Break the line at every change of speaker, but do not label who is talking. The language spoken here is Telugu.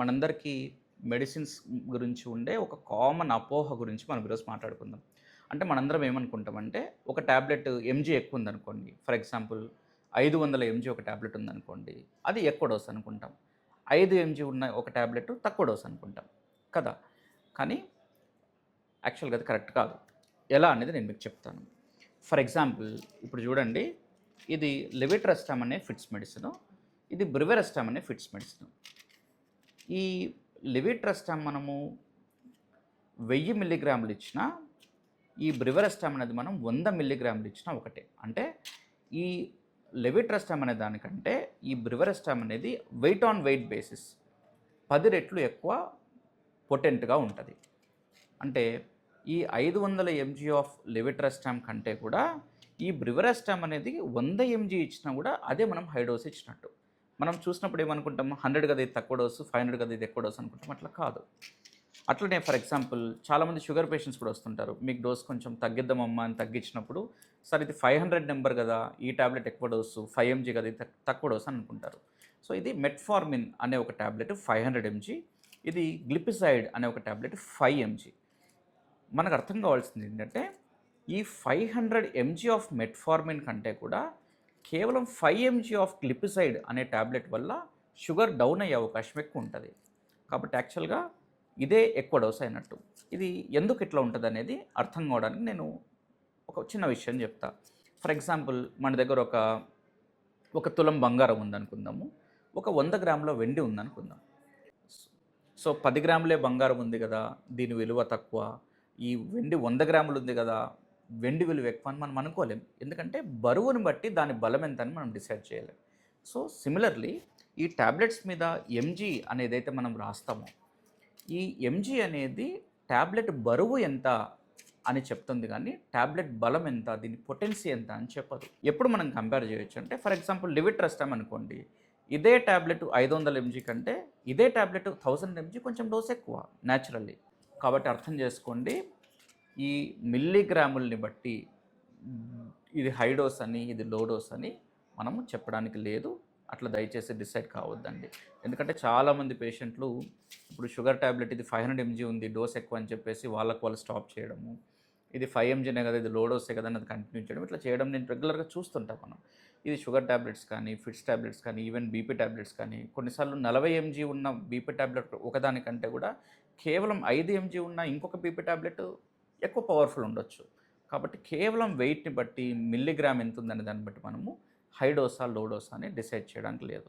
మనందరికీ మెడిసిన్స్ గురించి ఉండే ఒక కామన్ అపోహ గురించి మనం ఈరోజు మాట్లాడుకుందాం. అంటే మనందరం ఏమనుకుంటామంటే, ఒక టాబ్లెట్ ఎంజీ ఎక్కువ ఉందనుకోండి. ఫర్ ఎగ్జాంపుల్ 500 ఎంజీ ఒక టాబ్లెట్ ఉందనుకోండి. అది ఎక్కువ డోస్ అనుకుంటాం. 5 ఎంజీ ఉన్న ఒక టాబ్లెట్ తక్కువ డోస్ అనుకుంటాం. కదా! కానీ యాక్చువల్‌గా అది కరెక్ట్ కాదు. ఎలా అనేది నేను మీకు చెప్తాను. ఫర్ ఎగ్జాంపుల్ ఇప్పుడు చూడండి. ఇది లెవిట్రెస్టామ్ అనే ఫిట్స్ మెడిసిను. ఇది బ్రివెరెస్టామ్ అనే ఫిట్స్ మెడిసిను. ఈ లెవిట్రెస్టామ్ మనము 1000 మిల్లీగ్రాములు ఇచ్చినా, ఈ బ్రివెరెస్టామ్ అనేది మనం 100 మిల్లీగ్రాములు ఇచ్చినా ఒకటే. అంటే ఈ లెవిట్రెస్టామ్ అనే దానికంటే ఈ బ్రివెరెస్టామ్ అనేది వెయిట్ ఆన్ వెయిట్ బేసిస్ 10 రెట్లు ఎక్కువ పొటెంట్‌గా ఉంటది. అంటే ఈ 500 ఎంజీ ఆఫ్ లెవిట్రెస్టామ్ కంటే కూడా ఈ బ్రివెరెస్టామ్ అనేది 100 ఎంజీ ఇచ్చినా కూడా అదే మనం హై డోస్ ఇచ్చినట్టు. మనం చూసినప్పుడు ఏమనుకుంటాము 100 కదా ఇది తక్కువ డోసు, 500 కదా ఇది ఎక్కువ డోసు అనుకుంటాం. అట్లా కాదు. అట్లనే ఫర్ ఎగ్జాంపుల్ చాలామంది షుగర్ పేషెంట్స్ కూడా వస్తుంటారు. మీకు డోస్ కొంచెం తగ్గిద్దామమ్మా అని తగ్గించినప్పుడు, సార్ ఇది 500 నెంబర్ కదా, ఈ టాబ్లెట్ ఎక్కువ డోసు, 5 ఎంజీ కదా ఇది తక్కువ డోసు అని అనుకుంటారు. సో ఇది మెట్ఫార్మిన్ అనే ఒక టాబ్లెట్ 500 ఎంజీ, ఇది గ్లిపిసైడ్ అనే ఒక టాబ్లెట్ 5 ఎంజీ. మనకు అర్థం కావాల్సింది ఏంటంటే, ఈ 500 ఎంజీ ఆఫ్ మెట్ఫార్మిన్ కంటే కూడా కేవలం 5 ఎంజీ ఆఫ్ గ్లిపిసైడ్ అనే టాబ్లెట్ వల్ల షుగర్ డౌన్ అయ్యే అవకాశం ఎక్కువ ఉంటుంది. కాబట్టి యాక్చువల్గా ఇదే ఎక్కువ డోస్ అయినట్టు. ఇది ఎందుకు ఇట్లా ఉంటుంది అనేది అర్థం కావడానికి నేను ఒక చిన్న విషయం చెప్తా. ఫర్ ఎగ్జాంపుల్ మన దగ్గర ఒక తులం బంగారం ఉందనుకుందాము, ఒక 100 గ్రాముల వెండి ఉందనుకుందాం. సో 10 గ్రాములే బంగారం ఉంది కదా, దీని విలువ తక్కువ, ఈ వెండి 100 గ్రాములు ఉంది కదా, వెండి విలువ ఎక్కువ అని మనం అనుకోలేం. ఎందుకంటే బరువుని బట్టి దాని బలం ఎంత అని మనం డిసైడ్ చేయలేం. సో సిమిలర్లీ ఈ టాబ్లెట్స్ మీద ఎంజీ అనేదైతే మనం రాస్తామో, ఈ ఎంజీ అనేది టాబ్లెట్ బరువు ఎంత అని చెప్తుంది కానీ టాబ్లెట్ బలం ఎంత, దీని పొటెన్సీ ఎంత అని చెప్పదు. ఎప్పుడు మనం కంపేర్ చేయొచ్చు అంటే, ఫర్ ఎగ్జాంపుల్ లెవిట్రెస్టామ్ అనుకోండి, ఇదే టాబ్లెట్ 500 ఎంజీ కంటే ఇదే టాబ్లెట్ 1000 ఎంజీ కొంచెం డోస్ ఎక్కువ న్యాచురల్లీ. కాబట్టి అర్థం చేసుకోండి, ఈ మిల్లీగ్రాముల్ని బట్టి ఇది హై డోస్ అని, ఇది లో డోస్ అని మనము చెప్పడానికి లేదు. అట్లా దయచేసి డిసైడ్ కావద్దండి. ఎందుకంటే చాలామంది పేషెంట్లు ఇప్పుడు షుగర్ టాబ్లెట్ ఇది 500 ఎంజీ ఉంది, డోస్ ఎక్కువ అని చెప్పేసి వాళ్ళు స్టాప్ చేయడము, ఇది 5 ఎంజీనే కదా, ఇది లో డోసే కదా అని అది కంటిన్యూ చేయడం, ఇట్లా చేయడం నేను రెగ్యులర్గా చూస్తుంటాం మనం. ఇది షుగర్ టాబ్లెట్స్ కానీ, ఫిట్స్ టాబ్లెట్స్ కానీ, ఈవెన్ బీపీ టాబ్లెట్స్ కానీ, కొన్నిసార్లు 40 ఎంజీ ఉన్న బీపీ టాబ్లెట్ ఒకదానికంటే కూడా కేవలం 5 ఎంజీ ఉన్న ఇంకొక బీపీ టాబ్లెట్ ఎక్కువ పవర్ఫుల్ ఉండొచ్చు. కాబట్టి కేవలం వెయిట్‌ని బట్టి మిల్లీగ్రామ్ ఎంత ఉందనే దాన్ని బట్టి మనము హై డోసా, లో డోసా అని డిసైడ్ చేయడానికి లేదు.